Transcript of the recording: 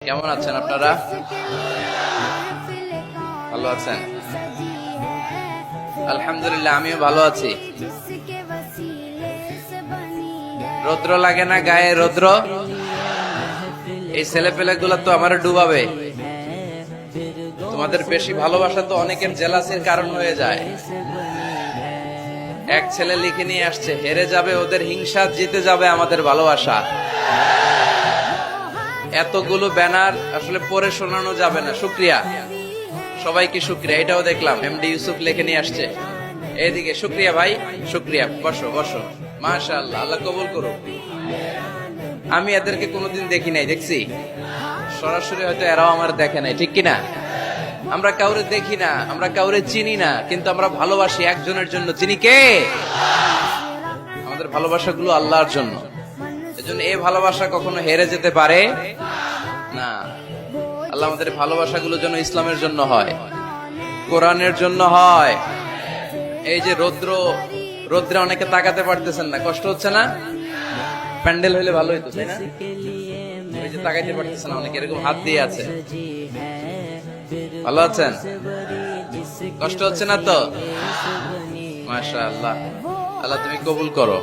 কেমন আছেন আপনারা? ভালো আছেন? আলহামদুলিল্লাহ, আমিও ভালো আছি। রৌদ্র লাগে না গায়ে? রৌদ্র এই ছেলে গুলা তো আমার ডুবাবে। তোমাদের বেশি ভালোবাসা তো অনেকের জেলাসির কারণ হয়ে যায়। এক ছেলে লিখে নিয়ে আসছে, হেরে যাবে ওদের হিংসা, জিতে যাবে আমাদের ভালোবাসা। এতগুলো ব্যানার আসলে পড়ে শোনানো যাবে না। শুক্রিয়া সবাইকে, শুক্রিয়া। এটাও দেখলাম এমডি ইউসুফ লিখে নিয়ে আসছে। এইদিকে শুক্রিয়া ভাই, শুক্রিয়া। বসো বসো, মাশাআল্লাহ, আল্লাহ কবুল করুক। আমি এদেরকে কোনোদিন দেখি নাই, দেখছি সরাসরি, হয়তো এরাও আমার দেখে নাই, ঠিক কিনা? আমরা কাউরে দেখি না, আমরা কাউরে চিনি না, কিন্তু আমরা ভালোবাসি একজনের জন্য। চিনি কে? আমাদের ভালোবাসাগুলো আল্লাহর জন্য। এজন্য এই ভালোবাসা কখনো হেরে যেতে পারে না। আল্লাহ আমাদের ভালোবাসাগুলো যেন ইসলামের জন্য হয়, কোরআনের জন্য হয়। এই যে রৌদ্রে অনেকে তাকাতে পারতেছেন না, কষ্ট হচ্ছে না? প্যান্ডেল হইলে ভালো হইতো, তাই না? ওই যে তাকাইতে পারতেছেন না অনেকে, এরকম হাত দিয়ে আছে। ভালো আছেন? কষ্ট হচ্ছে না তো? মাশাআল্লাহ, আল্লাহ তুমি কবুল করো।